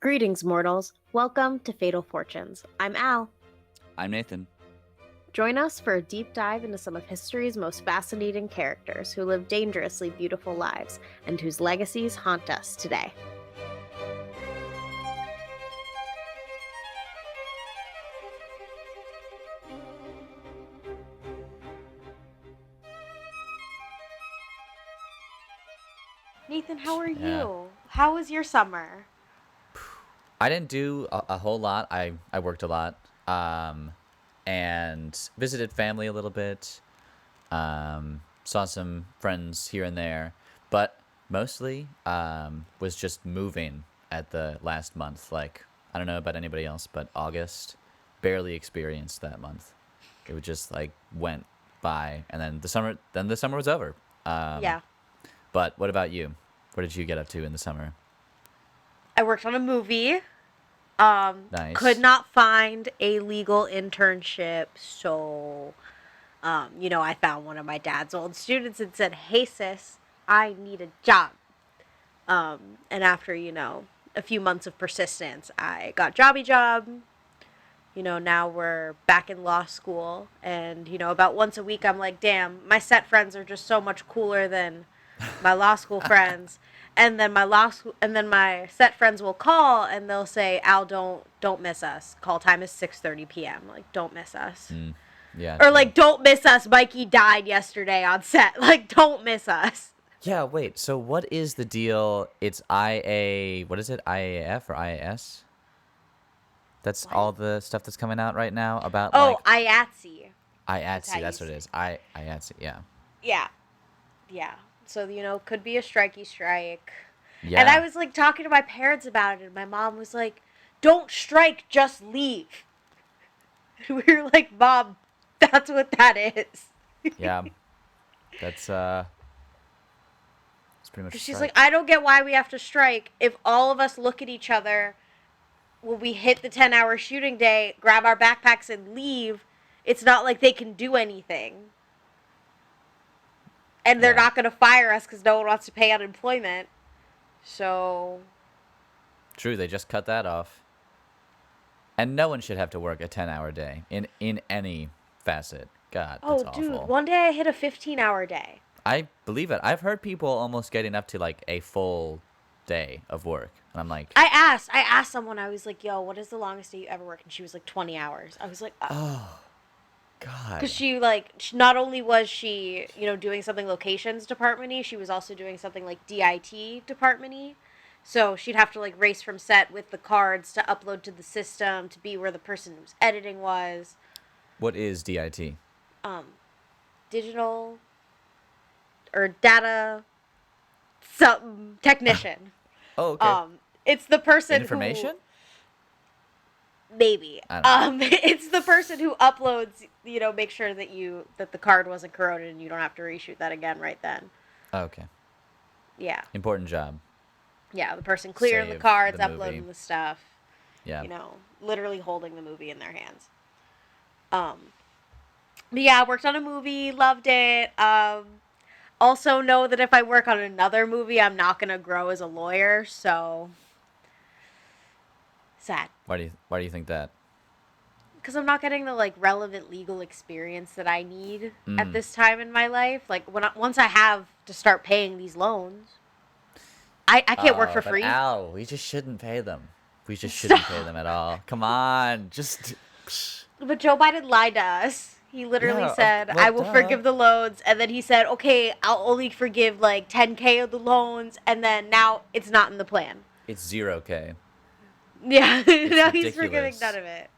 Greetings, mortals. Welcome to Fatal Fortunes. I'm Al. I'm Nathan. Join us for a deep dive into some of history's most fascinating characters who live dangerously beautiful lives and whose legacies haunt us today. Nathan, how are Yeah. you? How was your summer? I didn't do a whole lot. I worked a lot, and visited family a little bit. Saw some friends here and there, but mostly was just moving at the last month. Like, I don't know about anybody else, but August barely experienced that month. It would just like went by, and then the summer was over. Um, Yeah. but what about you? What did you get up to in the summer? I worked on a movie. Could Nice. not find a legal internship, so I found one of my dad's old students and said, "Hey, sis, I need a job." And after, a few months of persistence, I got jobby job. Now we're back in law school. And, about once a week, I'm like, damn, my set friends are just so much cooler than my law school friends. And then my set friends will call and they'll say, Al, don't miss us. Call time is 6:30 p.m. Like, don't miss us. Mm, yeah, Or true. like, don't miss us. Mikey died yesterday on set. Like, don't miss us. Yeah, wait. So what is the deal? It's IA, what is it? IAF or IAS? That's What? all the stuff that's coming out right now about Oh, like IATSE is how IATSE. you That's what it say. is. IATSE. Yeah. Yeah, yeah. So, could be a strikey strike. And I Yeah. was like talking to my parents about it, and my mom was like, don't strike, just leave. And we were like, Mom, that's what that is. Yeah. That's it's pretty much a Because she's like, strike. I don't get why we have to strike if all of us look at each other when we hit the 10-hour shooting day, grab our backpacks, and leave. It's not like they can do anything. And they're Yeah. not going to fire us because no one wants to pay unemployment. So, True, they just cut that off. And no one should have to work a 10-hour day in any facet. God, that's oh, dude, awful. one day I hit a 15-hour day. I believe it. I've heard people almost getting up to like a full day of work. And I'm like, I asked someone, I was like, yo, what is the longest day you ever work? And she was like, 20 hours. I was like, oh, because God. not only was she, doing something locations department-y, she was also doing something like DIT department-y. So she'd have to like race from set with the cards to upload to the system to be where the person who's editing was. What is DIT? Um, digital or data some technician. Oh, okay. It's the person who Information? maybe. I don't know. It's the person who uploads, make sure that the card wasn't corroded and you don't have to reshoot that again right then. Oh, okay. Yeah. Important job. Yeah, the person clearing the Save cards, the movie. uploading the stuff, Yeah. literally holding the movie in their hands. Um, but yeah, I worked on a movie, loved it. Also know that if I work on another movie, I'm not gonna grow as a lawyer, so sad. Why do you think that? Because I'm not getting the like relevant legal experience that I need at Mm. this time in my life. Like once I have to start paying these loans, I can't work for But free. Al, we just shouldn't pay them. We just shouldn't pay Stop. them at all. Come on, just But Joe Biden lied to us. He literally yeah. said, Well, "I will duh. forgive the loans," and then he said, "Okay, I'll only forgive like 10K of the loans," and then now it's not in the plan. It's 0K. Yeah, It's now he's forgiving none ridiculous. of it.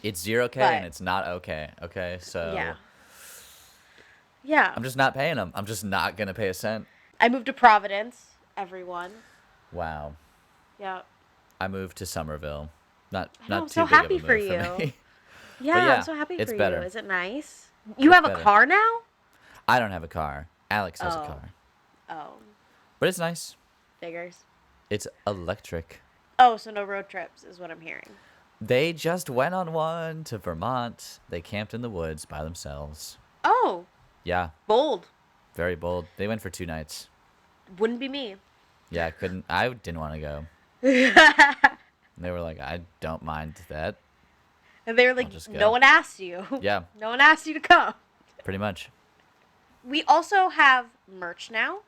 It's 0K and But it's not okay. Okay, yeah, so yeah. I'm just not paying them. I'm just not gonna pay a cent. I moved to Providence. Everyone. Wow. Yeah. I moved to Somerville. Not I know. I'm not so too big of happy a for move for you. me. But Yeah, I'm yeah, so happy it's for you. better. Is it nice? You It's have a better. car now? I don't have a car. Alex has a Oh, car. oh, But it's nice. figures. It's electric. Oh, so no road trips is what I'm hearing. They just went on one to Vermont. They camped in the woods by themselves. Oh, Yeah, bold. very bold. They went for 2 nights. Wouldn't be me. Yeah, I didn't want to go. They were like, I don't mind that. And they were I'll like, just no go. one asked you. Yeah, No one asked you to come. pretty much. We also have merch now.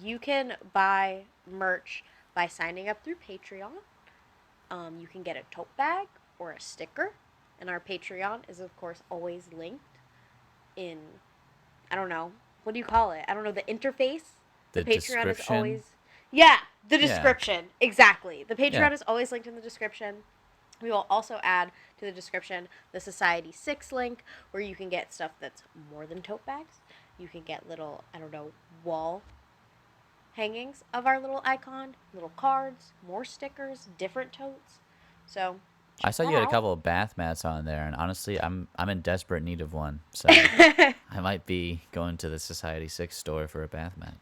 You can buy merch by signing up through Patreon. You can get a tote bag or a sticker. And our Patreon is, of course, always linked in, I don't know, what do you call it? I don't know, the interface. The The Patreon is description. always, yeah, the Yeah. description. Exactly. The Yeah. Patreon is always linked in the description. We will also add to the description the Society 6 link where you can get stuff that's more than tote bags. You can get little, I don't know, wall hangings of our little icon, little cards, more stickers, different totes. So I check saw that you had a out. couple of bath mats on there, and honestly, I'm in desperate need of one. So I might be going to the Society 6 store for a bath mat.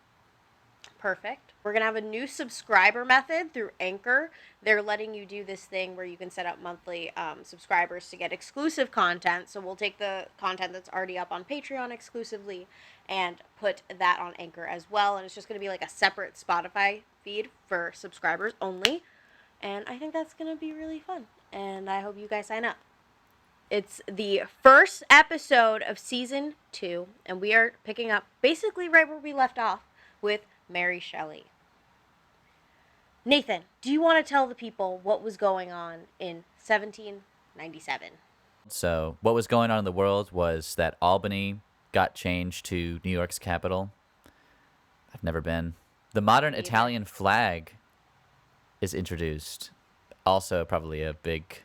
Perfect. We're going to have a new subscriber method through Anchor. They're letting you do this thing where you can set up monthly subscribers to get exclusive content. So we'll take the content that's already up on Patreon exclusively and put that on Anchor as well. And it's just going to be like a separate Spotify feed for subscribers only. And I think that's going to be really fun. And I hope you guys sign up. It's the first episode of season 2, and we are picking up basically right where we left off with Mary Shelley. Nathan, do you want to tell the people what was going on in 1797? So what was going on in the world was that Albany got changed to New York's capital. I've never been. The modern Me either. Italian flag is introduced. Also, probably a big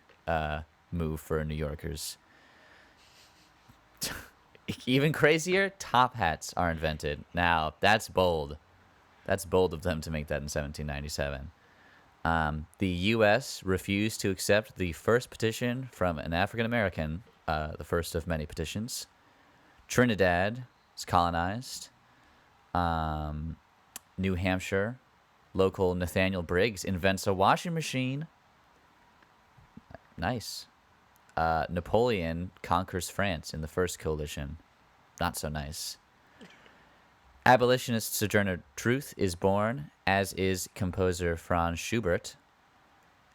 move for New Yorkers. Even crazier, top hats are invented. Now, that's bold. That's bold of them to make that in 1797. The U.S. refused to accept the first petition from an African American, the first of many petitions. Trinidad is colonized. New Hampshire, local Nathaniel Briggs invents a washing machine. Nice. Napoleon conquers France in the first coalition. Not so nice. Abolitionist Sojourner Truth is born, as is composer Franz Schubert.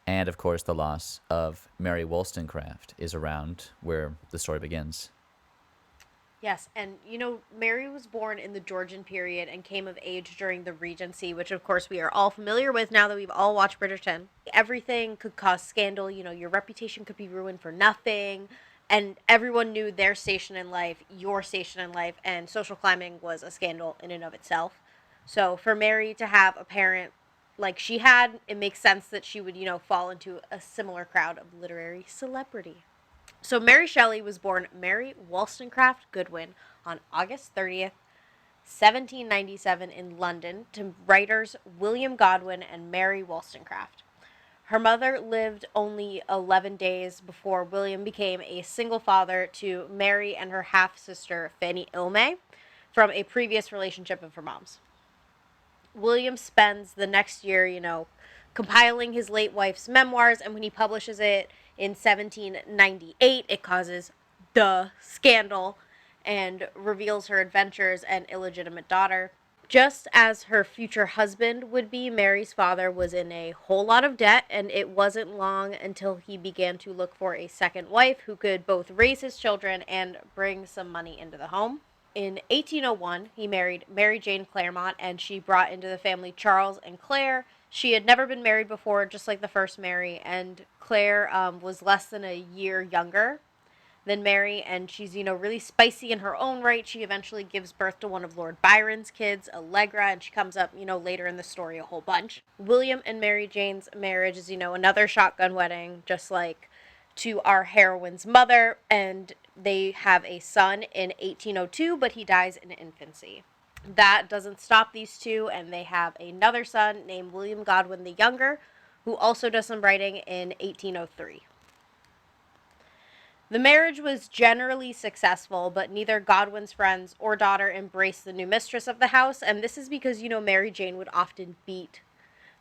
And, of course, the loss of Mary Wollstonecraft is around where the story begins. Yes, and you know, Mary was born in the Georgian period and came of age during the Regency, which of course we are all familiar with now that we've all watched Bridgerton. Everything could cause scandal, you know, your reputation could be ruined for nothing, and everyone knew their station in life, your station in life, and social climbing was a scandal in and of itself. So for Mary to have a parent like she had, it makes sense that she would, you know, fall into a similar crowd of literary celebrity. So Mary Shelley was born Mary Wollstonecraft Goodwin on August 30th, 1797 in London to writers William Godwin and Mary Wollstonecraft. Her mother lived only 11 days before William became a single father to Mary and her half-sister Fanny Ilme from a previous relationship of her mom's. William spends the next year, you know, compiling his late wife's memoirs, and when he publishes it in 1798, it causes the scandal and reveals her adventures and illegitimate daughter. Just as her future husband would be, Mary's father was in a whole lot of debt, and it wasn't long until he began to look for a second wife who could both raise his children and bring some money into the home. In 1801, he married Mary Jane Clairmont, and she brought into the family Charles and Claire. She had never been married before, just like the first Mary, and Claire was less than a year younger than Mary, and she's, you know, really spicy in her own right. She eventually gives birth to one of Lord Byron's kids, Allegra, and she comes up, you know, later in the story a whole bunch. William and Mary Jane's marriage is, you know, another shotgun wedding, just like to our heroine's mother, and they have a son in 1802, but he dies in infancy. That doesn't stop these two, and they have another son named William Godwin the Younger, who also does some writing in 1803. The marriage was generally successful, but neither Godwin's friends or daughter embraced the new mistress of the house, and this is because, you know, Mary Jane would often beat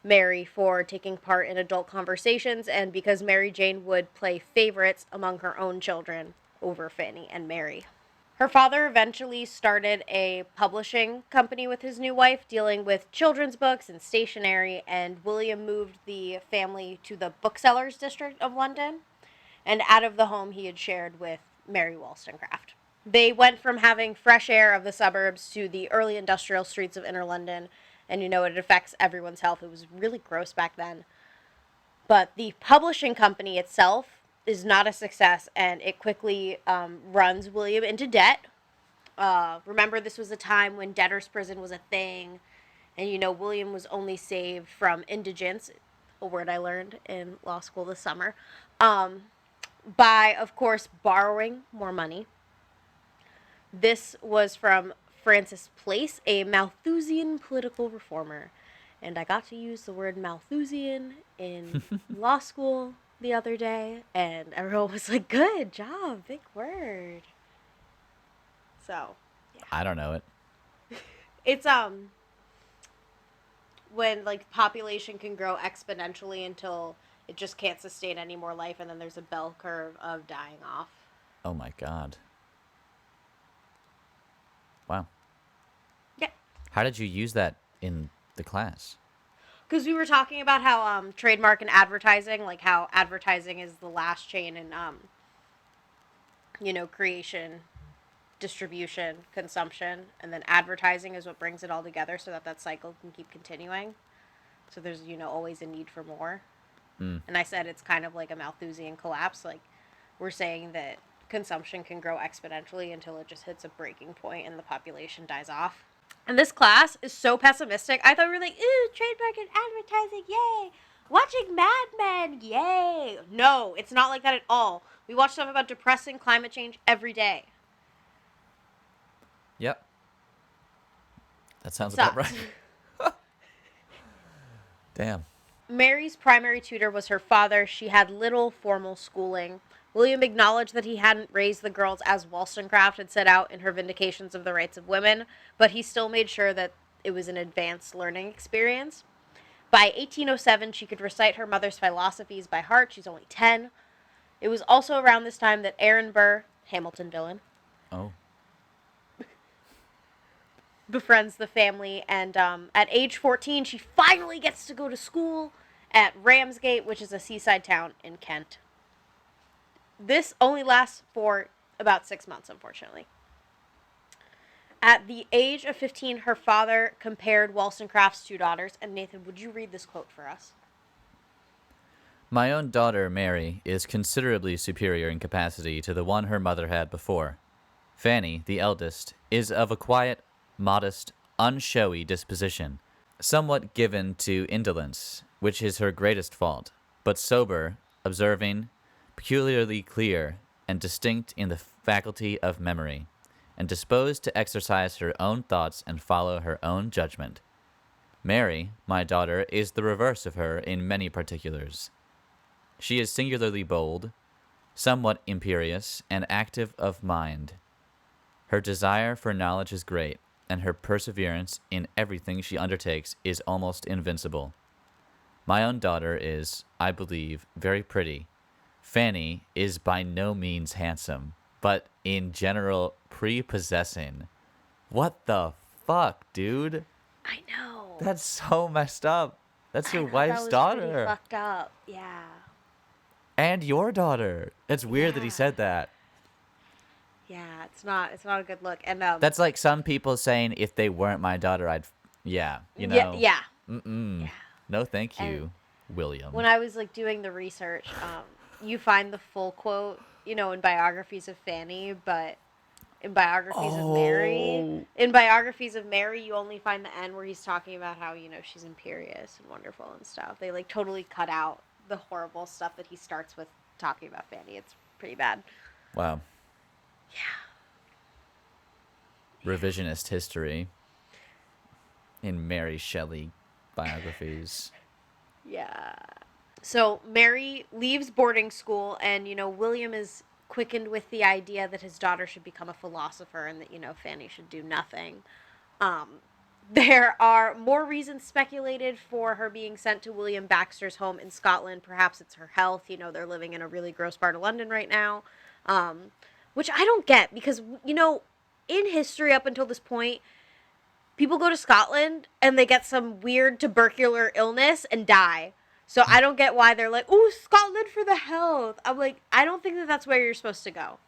Mary for taking part in adult conversations, and because Mary Jane would play favorites among her own children over Fanny and Mary. Her father eventually started a publishing company with his new wife, dealing with children's books and stationery, and William moved the family to the booksellers district of London and out of the home he had shared with Mary Wollstonecraft. They went from having fresh air of the suburbs to the early industrial streets of inner London, and it affects everyone's health. It was really gross back then. But the publishing company itself is not a success, and it quickly runs William into debt. Remember, this was a time when debtor's prison was a thing, and William was only saved from indigence, a word I learned in law school this summer, by, of course, borrowing more money. This was from Francis Place, a Malthusian political reformer. And I got to use the word Malthusian in law school the other day, and everyone was like, good job, big word. So, yeah. I don't know it. It's, when, like, population can grow exponentially until it just can't sustain any more life, and then there's a bell curve of dying off. Oh my god. Wow. Yeah. How did you use that in the class? Because we were talking about how trademark and advertising, like how advertising is the last chain in, creation, distribution, consumption, and then advertising is what brings it all together so that that cycle can keep continuing. So there's, always a need for more. Mm. And I said it's kind of like a Malthusian collapse. Like, we're saying that consumption can grow exponentially until it just hits a breaking point and the population dies off. And this class is so pessimistic. I thought we were like, ooh, trademark and advertising, yay! Watching Mad Men, yay! No, it's not like that at all. We watch stuff about depressing climate change every day. Yep. That sounds about Sucks. right. Damn. Mary's primary tutor was her father. She had little formal schooling. William acknowledged that he hadn't raised the girls as Wollstonecraft had set out in her Vindications of the Rights of Women, but he still made sure that it was an advanced learning experience. By 1807, she could recite her mother's philosophies by heart. She's only 10. It was also around this time that Aaron Burr, Hamilton villain, Oh. befriends the family, and at age 14, she finally gets to go to school at Ramsgate, which is a seaside town in Kent. This only lasts for about 6 months, unfortunately. At the age of 15, her father compared Wollstonecraft's two daughters, and Nathan, would you read this quote for us? My own daughter, Mary, is considerably superior in capacity to the one her mother had before. Fanny, the eldest, is of a quiet, modest, unshowy disposition, somewhat given to indolence, which is her greatest fault, but sober, observing, peculiarly clear, and distinct in the faculty of memory, and disposed to exercise her own thoughts and follow her own judgment. Mary, my daughter, is the reverse of her in many particulars. She is singularly bold, somewhat imperious, and active of mind. Her desire for knowledge is great, and her perseverance in everything she undertakes is almost invincible. My own daughter is, I believe, very pretty. Fanny is by no means handsome, but in general prepossessing. What the fuck, dude? I know. That's so messed up. That's your wife's that was daughter. pretty fucked up. Yeah. And your daughter. It's weird that he Yeah. said that. Yeah, it's not a good look. And That's like some people saying if they weren't my daughter, I'd yeah, yeah. Mm-mm. Yeah. No, thank And you, William. when I was like doing the research, you find the full quote, in biographies of Fanny, but in biographies of Mary, you only find the end where he's talking about how, she's imperious and wonderful and stuff. They like totally cut out the horrible stuff that he starts with talking about Fanny. It's pretty bad. Wow. Yeah. Revisionist history in Mary Shelley biographies. Yeah. So Mary leaves boarding school, and, William is quickened with the idea that his daughter should become a philosopher and that, Fanny should do nothing. There are more reasons speculated for her being sent to William Baxter's home in Scotland. Perhaps it's her health. They're living in a really gross part of London right now. which I don't get because, in history up until this point, people go to Scotland and they get some weird tubercular illness and die. So I don't get why they're like, "Oh, Scotland for the health." I'm like, I don't think that that's where you're supposed to go.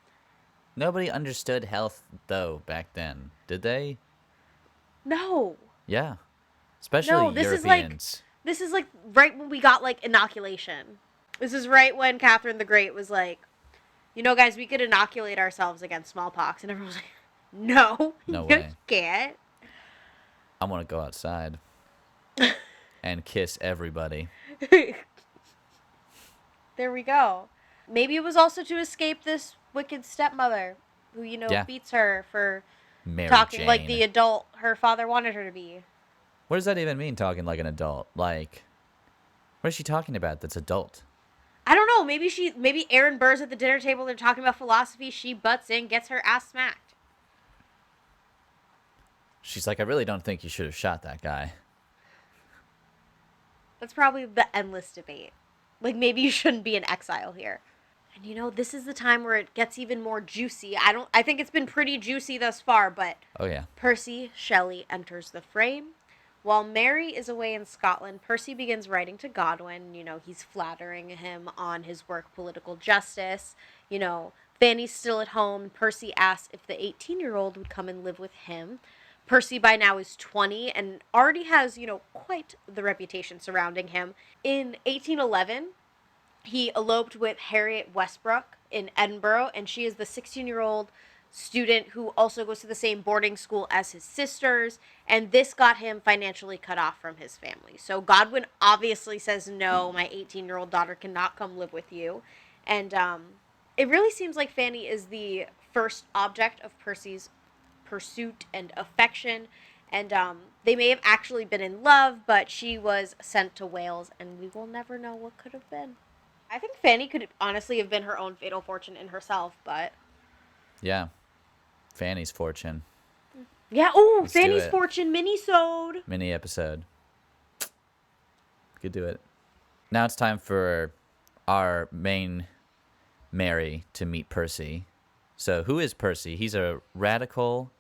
Nobody understood health though back then, did they? No. Yeah, especially No, Europeans. this is like right when we got like inoculation. This is right when Catherine the Great was like, guys, we could inoculate ourselves against smallpox, and everyone was like, "No, No you way. can't." I want to go outside and kiss everybody. There we go. Maybe it was also to escape this wicked stepmother who, Yeah, beats her for Mary talking like the Jane. adult her father wanted her to be. What does that even mean, talking like an adult? Like, what is she talking about that's adult? I don't know. Maybe Aaron Burr's at the dinner table. They're talking about philosophy. She butts in, gets her ass smacked. She's like, I really don't think you should have shot that guy. That's probably the endless debate. Like maybe you shouldn't be in exile here. And this is the time where it gets even more juicy. I think it's been pretty juicy thus far, but Oh, yeah. Percy Shelley enters the frame. While Mary is away in Scotland, Percy begins writing to Godwin. He's flattering him on his work political justice. Fanny's still at home. Percy asks if the 18-year-old would come and live with him. Percy by now is 20 and already has, quite the reputation surrounding him. In 1811, he eloped with Harriet Westbrook in Edinburgh, and she is the 16-year-old student who also goes to the same boarding school as his sisters, and this got him financially cut off from his family. So Godwin obviously says, no, my 18-year-old daughter cannot come live with you. And it really seems like Fanny is the first object of Percy's pursuit and affection. And they may have actually been in love, but she was sent to Wales, and we will never know what could have been. I think Fanny could honestly have been her own fatal fortune in herself, but Yeah. Fanny's Fortune. yeah. Oh, Let's do Fanny's it. Fortune mini-sode. Mini episode. Could do it. Now it's time for our main Mary to meet Percy. So, who is Percy? He's a radical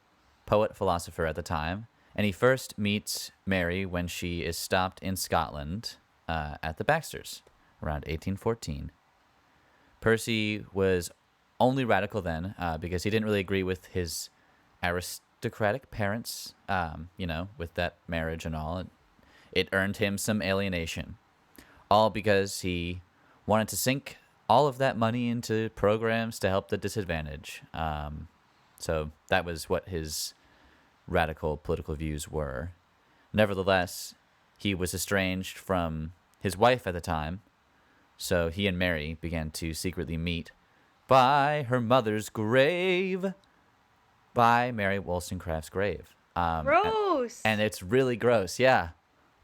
poet philosopher at the time, and he first meets Mary when she is stopped in Scotland at the Baxters around 1814. Percy was only radical then because he didn't really agree with his aristocratic parents, with that marriage and all. It earned him some alienation, all because he wanted to sink all of that money into programs to help the disadvantaged. So that was what his radical political views were. Nevertheless, he was estranged from his wife at the time, so he and Mary began to secretly meet by her mother's grave, by Mary Wollstonecraft's grave. Gross. And it's really gross, yeah.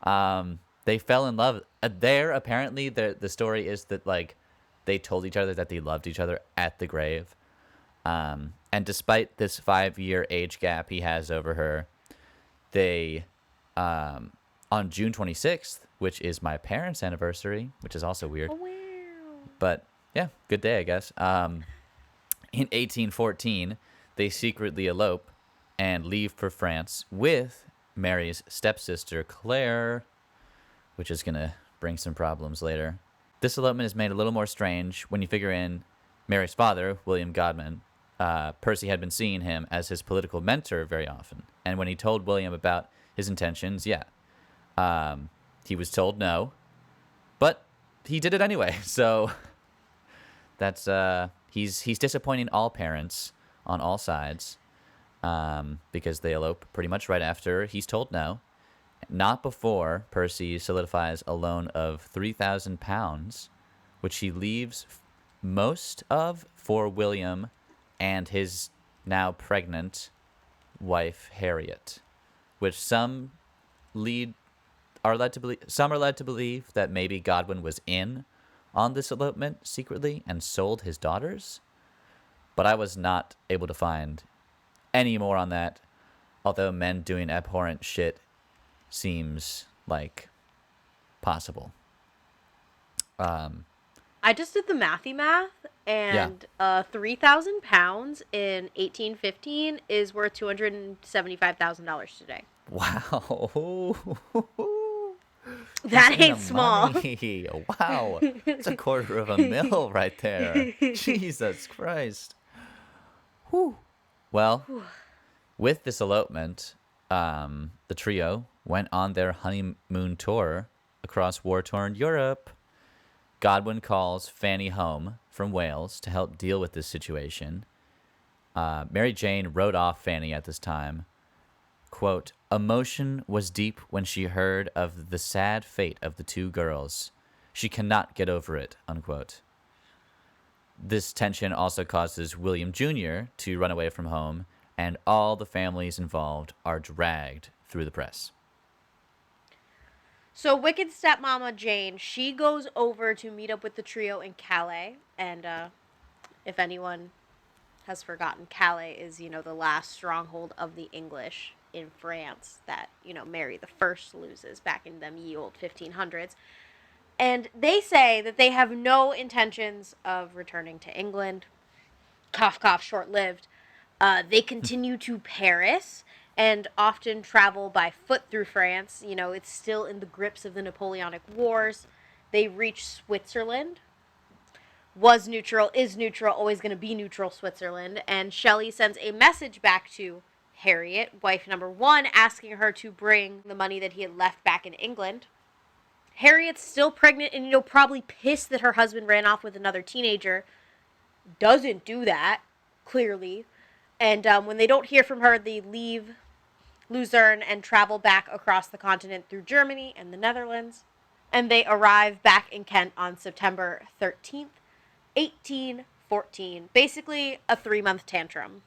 They fell in love there. Apparently, the story is that like they told each other that they loved each other at the grave. And despite this 5-year age gap he has over her, they, on June 26th, which is my parents' anniversary, which is also weird, Oh, wow. but yeah, good day, I guess. In 1814, they secretly elope and leave for France with Mary's stepsister, Claire, which is going to bring some problems later. This elopement is made a little more strange when you figure in Mary's father, William Godwin. Percy had been seeing him as his political mentor very often. And when he told William about his intentions, he was told no. But he did it anyway. So that's he's disappointing all parents on all sides because they elope pretty much right after he's told no. Not before Percy solidifies a loan of £3,000, which he leaves most of for William and his now pregnant wife Harriet, which some are led to believe that maybe Godwin was in on this elopement secretly and sold his daughters, but I was not able to find any more on that, although men doing abhorrent shit seems like possible. I just did the mathy math, Yeah. and 3,000 pounds in 1815 is worth $275,000 today. Wow. That Insane ain't of small. money. Wow. It's a quarter of a mil right there. Jesus Christ. Whew. Well, with this elopement, the trio went on their honeymoon tour across war-torn Europe. Godwin calls Fanny home from Wales to help deal with this situation. Mary Jane wrote off Fanny at this time. Quote, emotion was deep when she heard of the sad fate of the two girls. She cannot get over it, unquote. This tension also causes William Jr. to run away from home, and all the families involved are dragged through the press. So, wicked stepmama Jane, she goes over to meet up with the trio in Calais. And if anyone has forgotten, Calais is, the last stronghold of the English in France that, Mary the First loses back in them ye old 1500s. And they say that they have no intentions of returning to England. Cough, cough, short lived. They continue to Paris and often travel by foot through France. It's still in the grips of the Napoleonic Wars. They reach Switzerland. Was neutral, is neutral, always going to be neutral Switzerland. And Shelley sends a message back to Harriet, wife number one, asking her to bring the money that he had left back in England. Harriet's still pregnant and, probably pissed that her husband ran off with another teenager. Doesn't do that, clearly. And when they don't hear from her, they leave Luzerne and travel back across the continent through Germany and the Netherlands. And they arrive back in Kent on September 13th, 1814. Basically, a 3-month tantrum.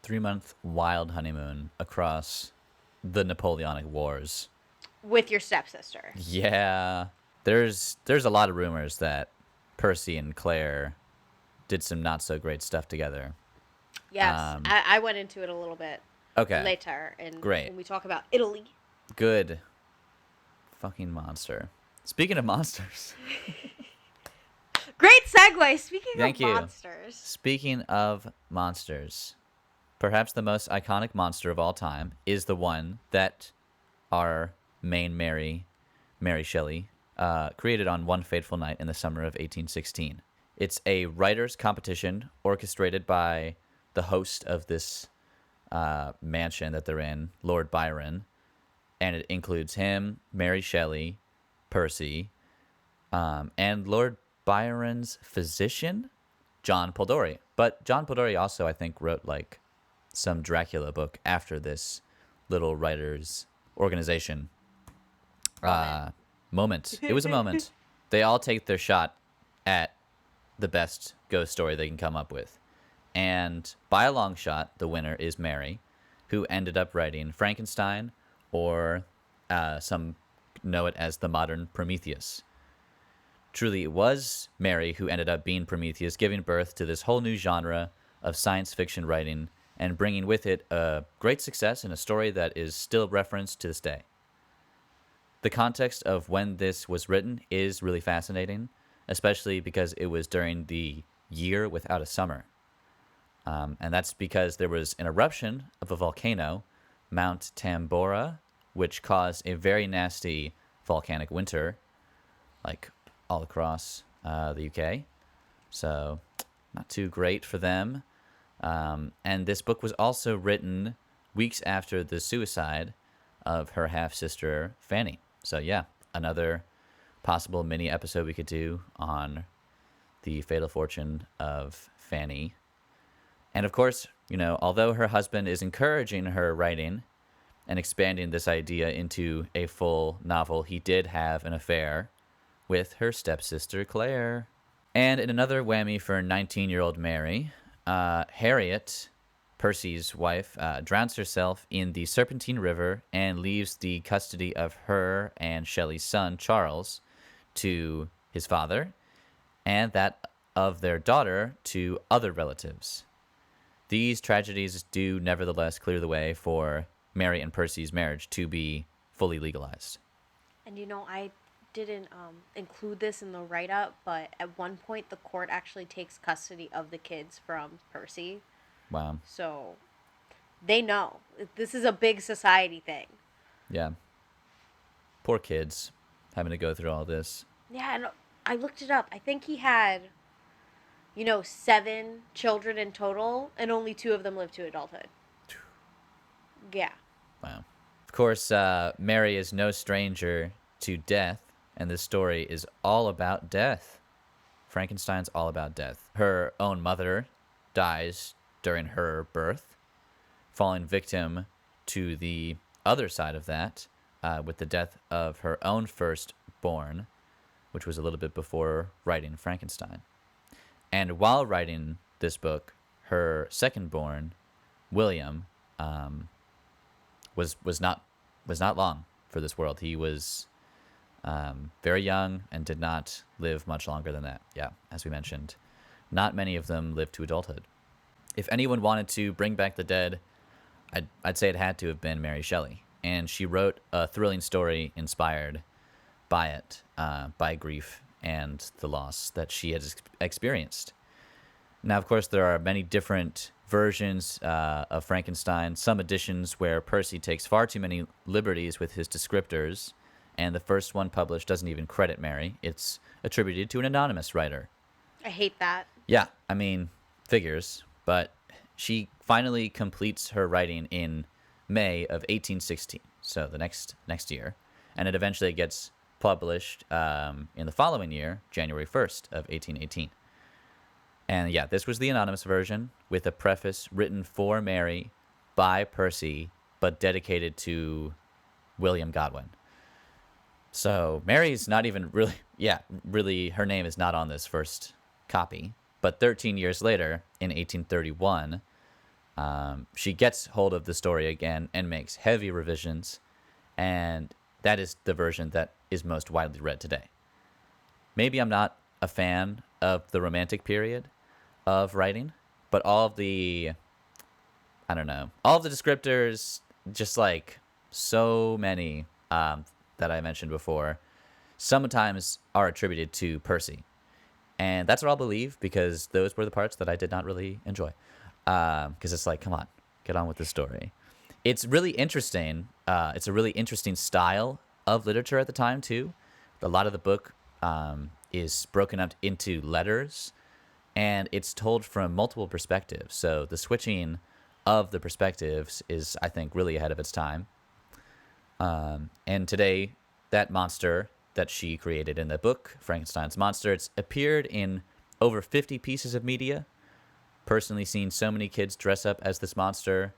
3-month wild honeymoon across the Napoleonic Wars. With your stepsister. Yeah. There's a lot of rumors that Percy and Claire did some not so great stuff together. Yes, I went into it a little bit Okay. later. And Great. when we talk about Italy. Good fucking monster. Speaking of monsters. Great segue. Speaking Thank of you. monsters. Speaking of monsters, perhaps the most iconic monster of all time is the one that our main Mary Shelley, created on one fateful night in the summer of 1816. It's a writers' competition orchestrated by the host of this mansion that they're in, Lord Byron, and it includes him, Mary Shelley, Percy, and Lord Byron's physician, John Polidori. But John Polidori also, I think, wrote like some Dracula book after this little writers organization. Moment. It was a moment. They all take their shot at the best ghost story they can come up with. And by a long shot, the winner is Mary, who ended up writing Frankenstein, or some know it as the modern Prometheus. Truly, it was Mary who ended up being Prometheus, giving birth to this whole new genre of science fiction writing and bringing with it a great success in a story that is still referenced to this day. The context of when this was written is really fascinating, especially because it was during the year without a summer. And that's because there was an eruption of a volcano, Mount Tambora, which caused a very nasty volcanic winter, like all across the UK. So not too great for them. And this book was also written weeks after the suicide of her half-sister, Fanny. So yeah, another possible mini episode we could do on the fatal fortune of Fanny. And of course, although her husband is encouraging her writing and expanding this idea into a full novel, he did have an affair with her stepsister, Claire. And in another whammy for 19-year-old Mary, Harriet, Percy's wife, drowns herself in the Serpentine River and leaves the custody of her and Shelley's son, Charles, to his father, and that of their daughter to other relatives. These tragedies do nevertheless clear the way for Mary and Percy's marriage to be fully legalized. And I didn't include this in the write up, but at one point the court actually takes custody of the kids from Percy. Wow. So they know this is a big society thing. Yeah. Poor kids having to go through all this. Yeah, and I looked it up. I think he had, 7 children in total, and only 2 of them lived to adulthood. Yeah. Wow. Of course, Mary is no stranger to death, and this story is all about death. Frankenstein's all about death. Her own mother dies during her birth, falling victim to the other side of that with the death of her own firstborn, which was a little bit before writing Frankenstein. And while writing this book, her secondborn, William, was not long for this world. He was very young and did not live much longer than that. Yeah, as we mentioned, not many of them lived to adulthood. If anyone wanted to bring back the dead, I'd say it had to have been Mary Shelley, and she wrote a thrilling story inspired by it, by grief and the loss that she had experienced. Now, of course, there are many different versions of Frankenstein, some editions where Percy takes far too many liberties with his descriptors, and the first one published doesn't even credit Mary. It's attributed to an anonymous writer. I hate that. Yeah, I mean, figures, but she finally completes her writing in May of 1816, so the next year, and it eventually gets published in the following year, January 1st of 1818. And yeah, this was the anonymous version with a preface written for Mary by Percy, but dedicated to William Godwin. So Mary's not even really, her name is not on this first copy. But 13 years later, in 1831, she gets hold of the story again and makes heavy revisions. And that is the version that is most widely read today. Maybe I'm not a fan of the Romantic period of writing, but all of the descriptors, just like so many that I mentioned before, sometimes are attributed to Percy. And that's what I'll believe, because those were the parts that I did not really enjoy. Because it's like, come on, get on with the story. It's really interesting. It's a really interesting style of literature at the time, too. A lot of the book is broken up into letters, and it's told from multiple perspectives. So the switching of the perspectives is, I think, really ahead of its time. And today, that monster that she created in the book, Frankenstein's Monster, it's appeared in over 50 pieces of media. Personally seen so many kids dress up as this monster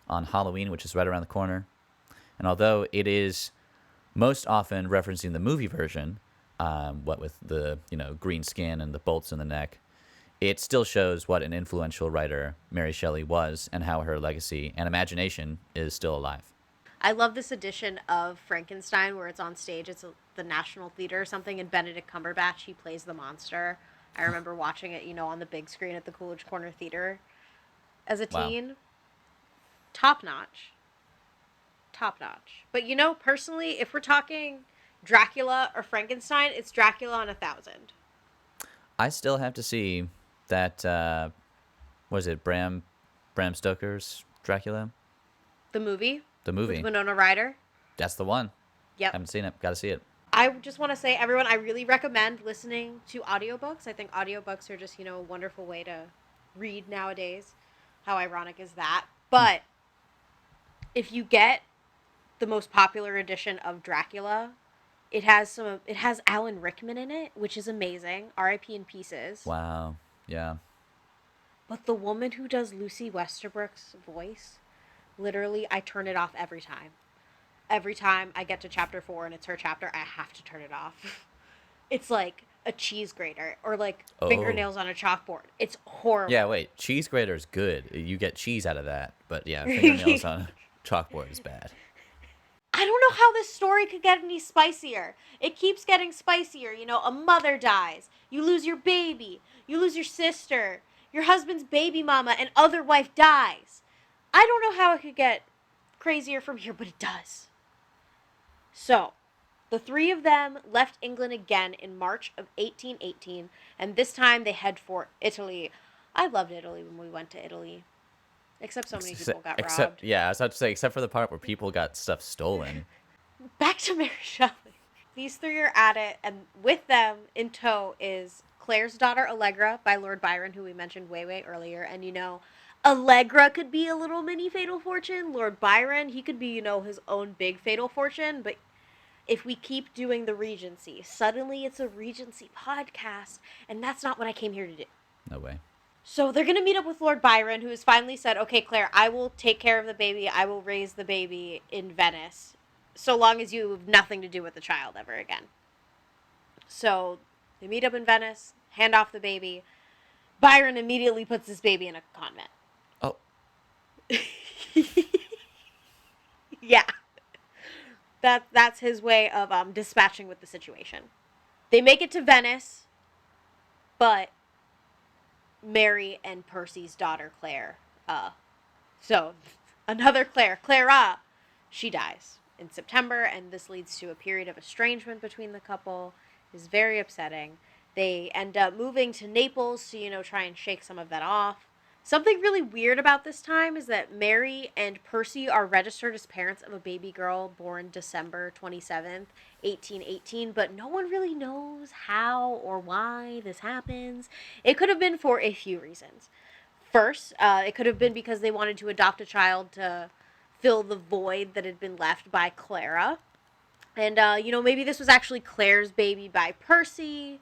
on Halloween, which is right around the corner. And although it is most often referencing the movie version, what with the green skin and the bolts in the neck, it still shows what an influential writer Mary Shelley was and how her legacy and imagination is still alive. I love this edition of Frankenstein where it's on stage. It's the National Theater or something, and Benedict Cumberbatch, he plays the monster. I remember watching it, on the big screen at the Coolidge Corner Theater as a Wow. teen. Top notch. Top notch. But personally, if we're talking Dracula or Frankenstein, it's Dracula on 1,000. I still have to see that, was it Bram Stoker's Dracula? The movie The with movie. Winona Ryder. That's the one. Yep. Haven't seen it. Got to see it. I just want to say, everyone, I really recommend listening to audiobooks. I think audiobooks are just, a wonderful way to read nowadays. How ironic is that? But if you get the most popular edition of Dracula, it has Alan Rickman in it, which is amazing. R.I.P. in pieces. Wow. Yeah. But the woman who does Lucy Westerbrook's voice, literally, I turn it off every time. Every time I get to chapter 4 and it's her chapter, I have to turn it off. It's like a cheese grater or like fingernails on a chalkboard. It's horrible. Yeah, wait. Cheese grater is good. You get cheese out of that. But yeah, fingernails on a chalkboard is bad. I don't know how this story could get any spicier. It keeps getting spicier. A mother dies. You lose your baby. You lose your sister. Your husband's baby mama and other wife dies. I don't know how it could get crazier from here, but it does. So, The three of them left England again in March of 1818, and this time they head for Italy. I loved Italy when we went to Italy, except so many people got Except, robbed. yeah, I was about to say, except for the part where people got stuff stolen. Back to Mary Shelley. These three are at it, and with them in tow is Claire's daughter Allegra by Lord Byron, who we mentioned way earlier. And Allegra could be a little mini Fatal Fortune. Lord Byron, he could be, his own big Fatal Fortune. But if we keep doing the Regency, suddenly it's a Regency podcast, and that's not what I came here to do. No way. So they're going to meet up with Lord Byron, who has finally said, okay, Claire, I will take care of the baby. I will raise the baby in Venice, so long as you have nothing to do with the child ever again. So they meet up in Venice, hand off the baby. Byron immediately puts this baby in a convent. Oh, Yeah. That's his way of dispatching with the situation. They make it to Venice, but Mary and Percy's daughter, Claire, so another Claire, Clara, she dies in September, and this leads to a period of estrangement between the couple. It's very upsetting. They end up moving to Naples to, try and shake some of that off. Something really weird about this time is that Mary and Percy are registered as parents of a baby girl born December 27th, 1818, but no one really knows how or why this happens. It could have been for a few reasons. First, it could have been because they wanted to adopt a child to fill the void that had been left by Clara. And, maybe this was actually Claire's baby by Percy,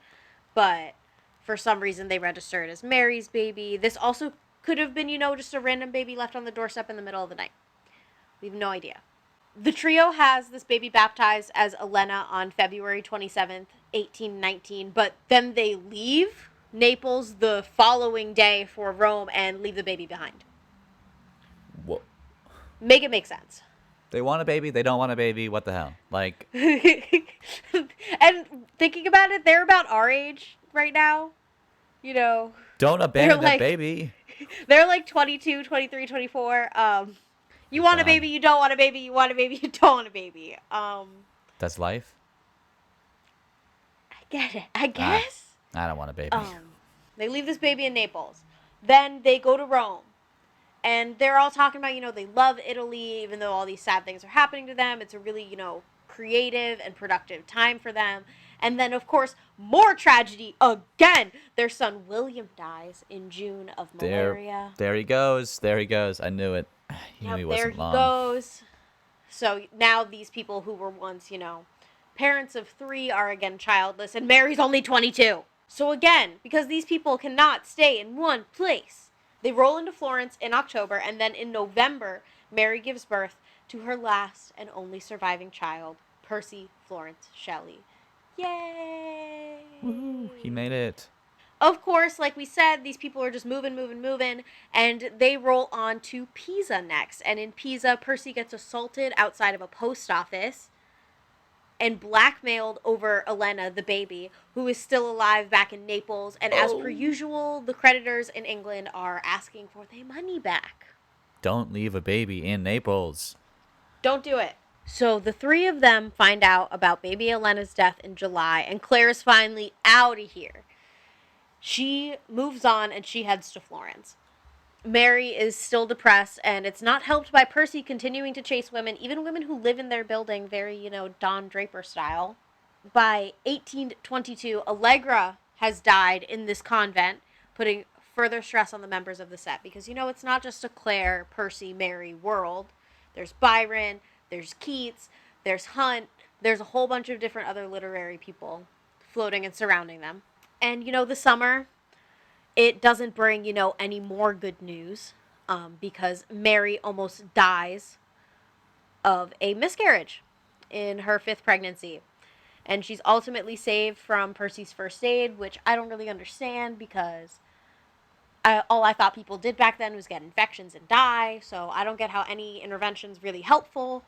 but for some reason they registered as Mary's baby. This also could have been, just a random baby left on the doorstep in the middle of the night. We have no idea. The trio has this baby baptized as Elena on February 27th, 1819, but then they leave Naples the following day for Rome and leave the baby behind. whoa. Make it make sense. They want a baby. They don't want a baby. What the hell? Like, And thinking about it, they're about our age right now. don't abandon like- the baby. They're like 22, 23, 24. You want a God. baby, you don't want a baby, you want a baby, you don't want a baby. That's life. I get it, I guess. I don't want a baby. They leave this baby in Naples. Then they go to Rome. And they're all talking about, they love Italy, even though all these sad things are happening to them. It's a really, creative and productive time for them. And then, of course, more tragedy again. Their son William dies in June of malaria. There he goes. There he goes. I knew it. He knew he wasn't there he long. goes. So now these people who were once, parents of 3 are again childless, and Mary's only 22. So again, because these people cannot stay in one place, they roll into Florence in October, and then in November, Mary gives birth to her last and only surviving child, Percy Florence Shelley. Yay! Woohoo, he made it. Of course, like we said, these people are just moving, and they roll on to Pisa next. And in Pisa, Percy gets assaulted outside of a post office and blackmailed over Elena, the baby, who is still alive back in Naples. And as per usual, the creditors in England are asking for their money back. Don't leave a baby in Naples. Don't do it. So the 3 of them find out about baby Elena's death in July, and Claire's finally out of here. She moves on and she heads to Florence. Mary is still depressed, and it's not helped by Percy continuing to chase women, even women who live in their building, very, Don Draper style. By 1822, Allegra has died in this convent, putting further stress on the members of the set, because, it's not just a Claire, Percy, Mary world. There's Byron, there's Keats, there's Hunt, there's a whole bunch of different other literary people floating and surrounding them. And, the summer, it doesn't bring, any more good news, because Mary almost dies of a miscarriage in her 5th pregnancy. And she's ultimately saved from Percy's first aid, which I don't really understand, because all I thought people did back then was get infections and die, so I don't get how any intervention's really helpful.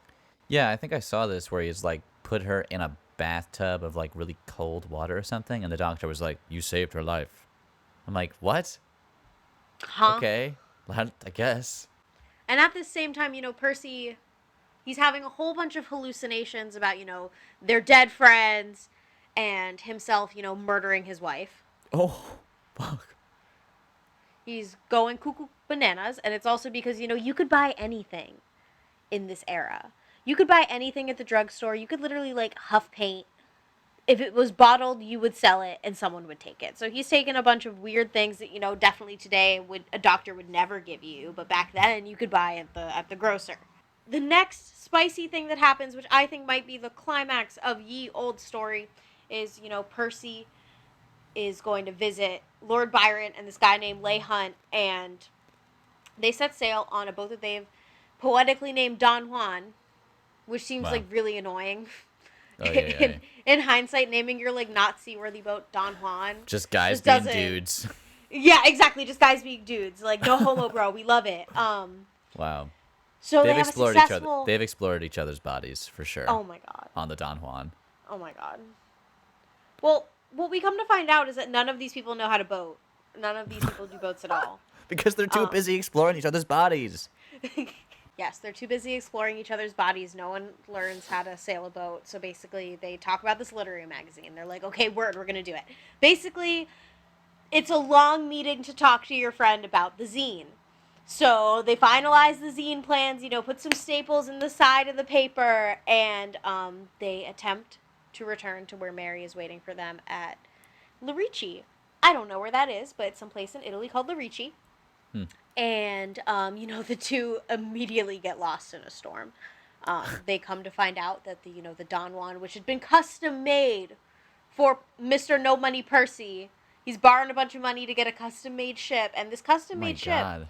Yeah, I think I saw this where he's like put her in a bathtub of like really cold water or something, and the doctor was like, "You saved her life." I'm like, "What?" Huh? Okay, I guess. And at the same time, Percy He's having a whole bunch of hallucinations about, their dead friends and himself, murdering his wife. Oh, fuck. He's going cuckoo bananas, and it's also because, you could buy anything in this era. You could buy anything at the drugstore. You could literally, like, huff paint. If it was bottled, you would sell it and someone would take it. So he's taken a bunch of weird things that, definitely today a doctor would never give you, but back then you could buy at the grocer. The next spicy thing that happens, which I think might be the climax of Ye Old Story, is, Percy is going to visit Lord Byron and this guy named Leigh Hunt, and they set sail on a boat that they've poetically named Don Juan, which seems Wow. like really annoying. Oh, yeah, yeah, yeah. In hindsight, naming your like not seaworthy boat Don Juan Just guys just being doesn't. dudes. Yeah, exactly. Just guys being dudes. Like no homo, bro. We love it. Wow. So they They've have a explored each other. successful. They've explored each other's bodies for sure Oh my god. on the Don Juan. Oh my god. Well, what we come to find out is that none of these people know how to boat. None of these people do boats at all. Because they're too Um, busy exploring each other's bodies. Yes, they're too busy exploring each other's bodies. No one learns how to sail a boat. So basically, they talk about this literary magazine. They're like, okay, word, we're going to do it. Basically, it's a long meeting to talk to your friend about the zine. So they finalize the zine plans, put some staples in the side of the paper, and they attempt to return to where Mary is waiting for them at Lerici. I don't know where that is, but it's someplace in Italy called Lerici. Hmm. And, the two immediately get lost in a storm. They come to find out that the Don Juan, which had been custom made for Mr. No Money Percy, he's borrowing a bunch of money to get a custom made ship, and this custom My made ship God.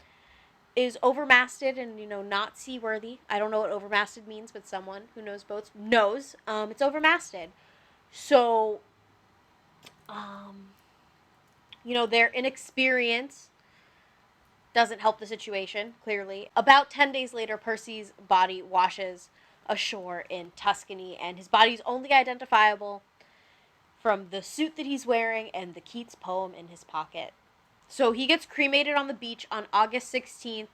is overmasted and not seaworthy. I don't know what overmasted means, but someone who knows boats knows. It's overmasted, so their inexperience doesn't help the situation, clearly. About 10 days later, Percy's body washes ashore in Tuscany, and his body's only identifiable from the suit that he's wearing and the Keats poem in his pocket. So he gets cremated on the beach on August 16th,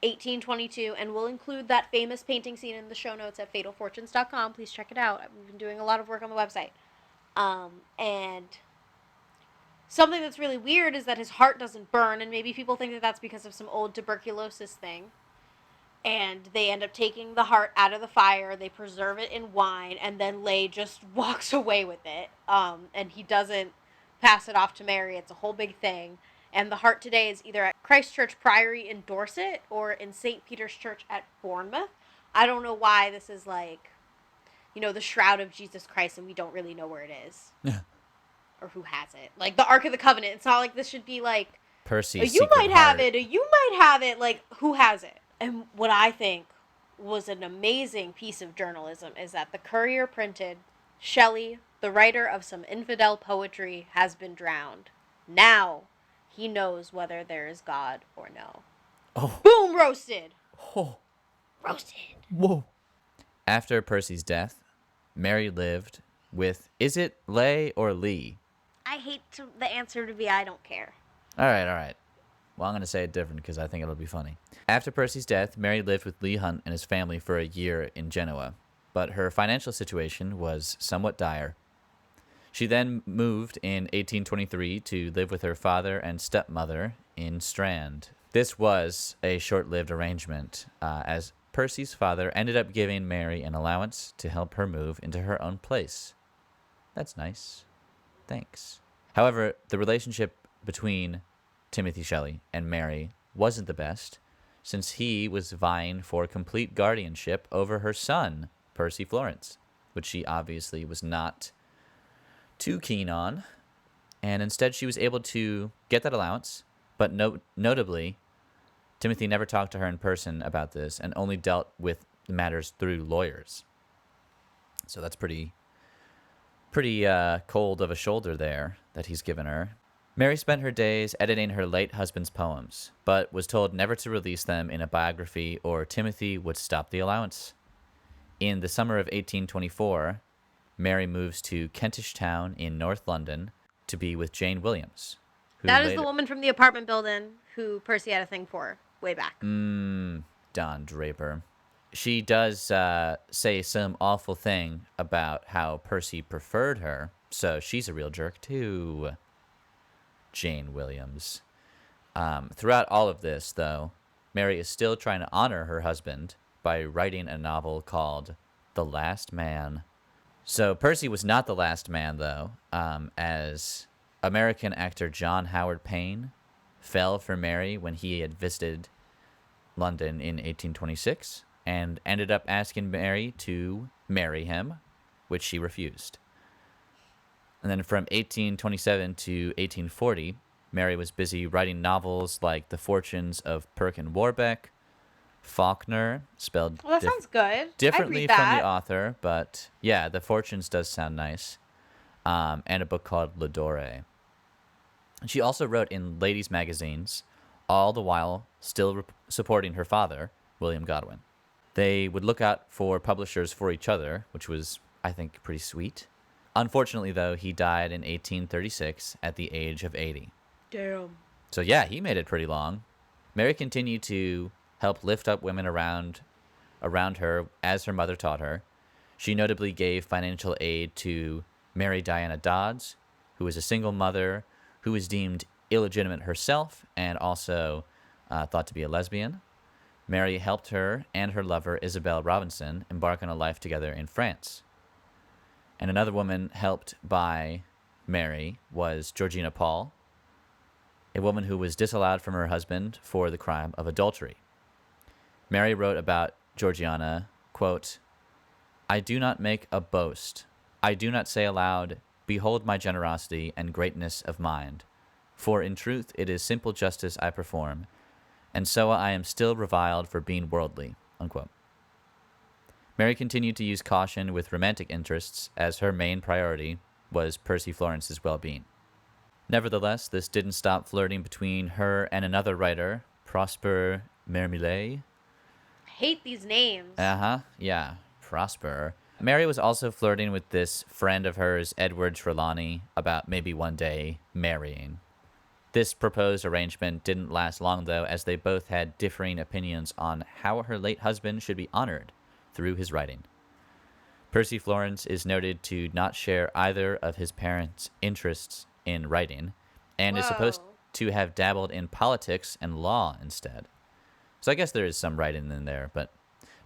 1822, and we'll include that famous painting scene in the show notes at fatalfortunes.com. Please check it out. We've been doing a lot of work on the website. And something that's really weird is that his heart doesn't burn, and maybe people think that that's because of some old tuberculosis thing. And they end up taking the heart out of the fire, they preserve it in wine, and then Leigh just walks away with it. And he doesn't pass it off to Mary. It's a whole big thing. And the heart today is either at Christ Church Priory in Dorset or in St. Peter's Church at Bournemouth. I don't know why this is like, the shroud of Jesus Christ, and we don't really know where it is. Yeah. Or who has it. Like, the Ark of the Covenant. It's not like this should be like, Percy's you secret might have heart. it, or you might have it. Like, who has it? And what I think was an amazing piece of journalism is that the Courier printed, Shelley, the writer of some infidel poetry, has been drowned. Now he knows whether there is God or no. Oh. Boom, roasted. Oh. Roasted. Whoa. After Percy's death, Mary lived with, is it Leigh or Lee? I hate the answer to be I don't care. All right. Well, I'm going to say it different because I think it'll be funny. After Percy's death, Mary lived with Leigh Hunt and his family for a year in Genoa, but her financial situation was somewhat dire. She then moved in 1823 to live with her father and stepmother in Strand. This was a short-lived arrangement, as Percy's father ended up giving Mary an allowance to help her move into her own place. That's nice. Thanks. However, the relationship between Timothy Shelley and Mary wasn't the best, since he was vying for complete guardianship over her son, Percy Florence, which she obviously was not too keen on, and instead she was able to get that allowance, but notably, Timothy never talked to her in person about this and only dealt with matters through lawyers. So that's pretty cold of a shoulder there that he's given her. Mary spent her days editing her late husband's poems, but was told never to release them in a biography or Timothy would stop the allowance. In the summer of 1824, Mary moves to Kentish Town in North London to be with Jane Williams. That is the woman from the apartment building who Percy had a thing for way back. Don Draper. she does say some awful thing about how Percy preferred her, so she's a real jerk too. Jane Williams. Throughout all of this, though, Mary is still trying to honor her husband by writing a novel called The Last Man. So Percy was not the last man, though, as American actor John Howard Payne fell for Mary when he had visited London in 1826 and ended up asking Mary to marry him, which she refused. And then from 1827 to 1840, Mary was busy writing novels like The Fortunes of Perkin Warbeck, Faulkner, spelled Well, that sounds good. I'd differently read from the that. author, but yeah, The Fortunes does sound nice. And a book called L'Adore. She also wrote in ladies' magazines, all the while still supporting her father, William Godwin. They would look out for publishers for each other, which was, I think, pretty sweet. Unfortunately, though, he died in 1836 at the age of 80. Damn. So yeah, he made it pretty long. Mary continued to help lift up women around her as her mother taught her. She notably gave financial aid to Mary Diana Dodds, who was a single mother who was deemed illegitimate herself and also thought to be a lesbian. Mary helped her and her lover, Isabel Robinson, embark on a life together in France. And another woman helped by Mary was Georgina Paul, a woman who was disallowed from her husband for the crime of adultery. Mary wrote about Georgiana, quote, "I do not make a boast. I do not say aloud, 'Behold my generosity and greatness of mind.' For in truth it is simple justice I perform, and so I am still reviled for being worldly." Unquote. Mary continued to use caution with romantic interests, as her main priority was Percy Florence's well-being. Nevertheless, this didn't stop flirting between her and another writer, Prosper Mermillet. Hate these names. Yeah, Prosper. Mary was also flirting with this friend of hers, Edward Trelawney, about maybe one day marrying. This proposed arrangement didn't last long, though, as they both had differing opinions on how her late husband should be honored through his writing. Percy Florence is noted to not share either of his parents' interests in writing, and is supposed Whoa. to have dabbled in politics and law instead. So I guess there is some writing in there, but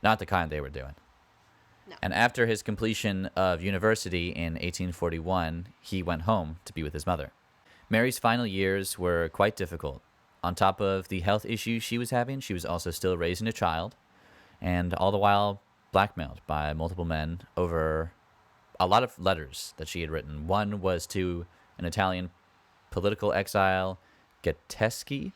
not the kind they were doing. No. And after his completion of university in 1841, he went home to be with his mother. Mary's final years were quite difficult. On top of the health issues she was having, she was also still raising a child, and all the while blackmailed by multiple men over a lot of letters that she had written. One was to an Italian political exile, Gatteschi.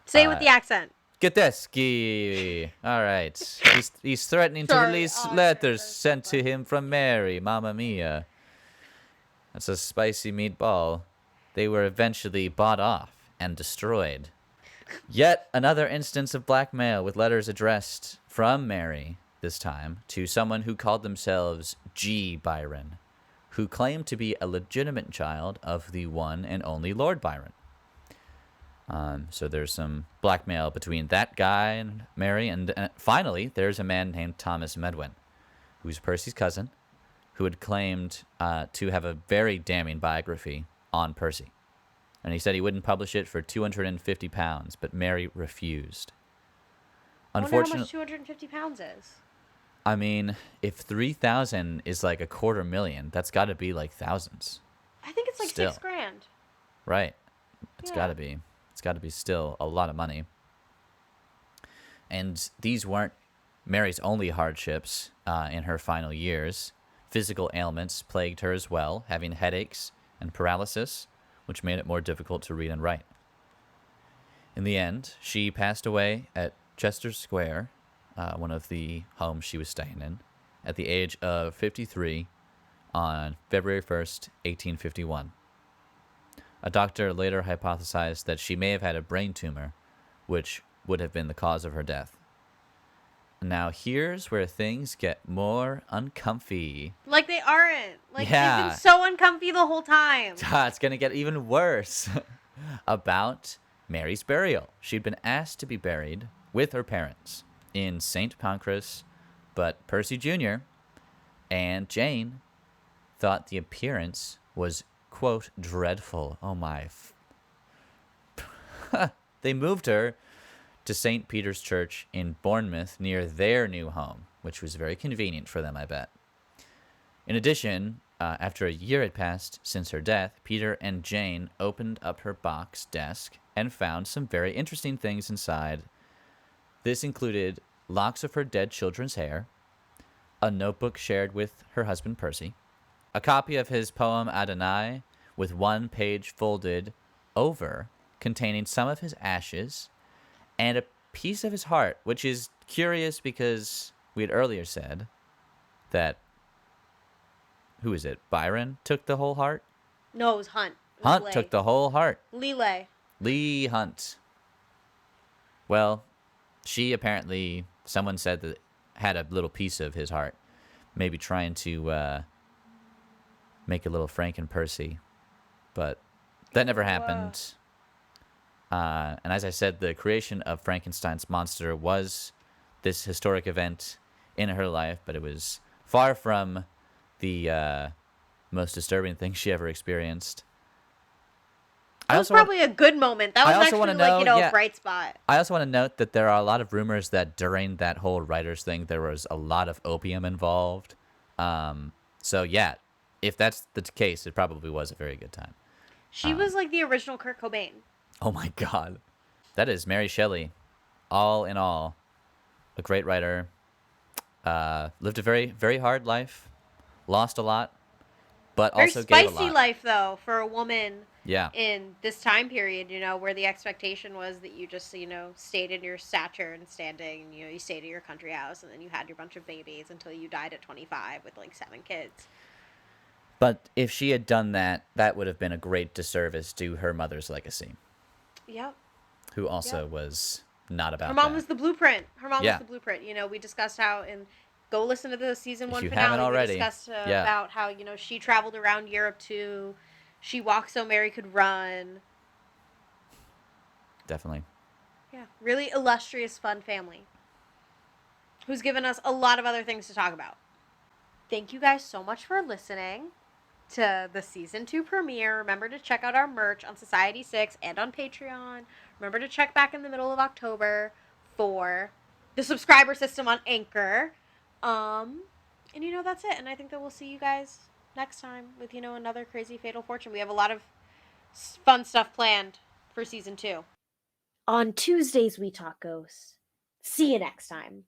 Say it with the accent. Gatteschi. All right. He's threatening to Sorry. release Oh, letters that's so sent to funny. him from Mary. Mamma mia. That's a spicy meatball. They were eventually bought off and destroyed. Yet another instance of blackmail with letters addressed from Mary, this time, to someone who called themselves G. Byron, who claimed to be a legitimate child of the one and only Lord Byron. So there's some blackmail between that guy and Mary, and finally there's a man named Thomas Medwin, who's Percy's cousin, who had claimed to have a very damning biography on Percy. And he said he wouldn't publish it for £250, but Mary refused. I wonder how Unfortunately, much 250 pounds is. I mean, if 3,000 is like $250,000, that's got to be like thousands. I think it's like Still. $6,000. Right. It's Yeah. got to be. It's got to be still a lot of money. And these weren't Mary's only hardships in her final years. Physical ailments plagued her as well, having headaches and paralysis, which made it more difficult to read and write. In the end, she passed away at Chester Square, one of the homes she was staying in, at the age of 53 on February 1st, 1851. A doctor later hypothesized that she may have had a brain tumor, which would have been the cause of her death. Now here's where things get more uncomfy. Like they aren't. Like Yeah. they've been so uncomfy the whole time. It's going to get even worse. About Mary's burial. She'd been asked to be buried with her parents in St. Pancras, but Percy Jr. and Jane thought the appearance was, quote, dreadful. Oh my. They moved her to St. Peter's Church in Bournemouth near their new home, which was very convenient for them, I bet. In addition, after a year had passed since her death, Peter and Jane opened up her box desk and found some very interesting things inside. This included locks of her dead children's hair, a notebook shared with her husband Percy, a copy of his poem Adonai with one page folded over containing some of his ashes, and a piece of his heart, which is curious because we had earlier said that, who is it, Byron took the whole heart? No, it was Hunt. It was Hunt Lay. took the whole heart. Leigh. Lee Hunt. Well, she apparently, someone said that had a little piece of his heart, maybe trying to make a little Frank and Percy, but that never happened. And as I said, the creation of Frankenstein's monster was this historic event in her life, but it was far from the most disturbing thing she ever experienced. That was probably a good moment. That was actually a bright spot. I also want to note that there are a lot of rumors that during that whole writers thing, there was a lot of opium involved. So yeah, if that's the case, it probably was a very good time. She was like the original Kurt Cobain. Oh my God. That is Mary Shelley. All in all, a great writer. Lived a very, very hard life. Lost a lot. But very also gave a lot. Spicy life, though, for a woman yeah. in this time period, where the expectation was that you just, stayed in your stature and standing, you stayed at your country house, and then you had your bunch of babies until you died at 25 with, 7 kids. But if she had done that, that would have been a great disservice to her mother's legacy. Yep. Who also was not about that. Her mom that. was the blueprint. Was the blueprint. We discussed how go listen to the season 1 if you finale. Haven't already. We discussed about how, she traveled around Europe too. She walked so Mary could run. Definitely. Yeah. Really illustrious, fun family. Who's given us a lot of other things to talk about. Thank you guys so much for listening to the season 2 premiere. Remember to check out our merch on Society 6 and on Patreon. Remember to check back in the middle of October for the subscriber system on Anchor. And that's it. And I think that we'll see you guys next time with, another crazy Fatal Fortune. We have a lot of fun stuff planned for season 2. On Tuesdays, we talk ghosts. See you next time.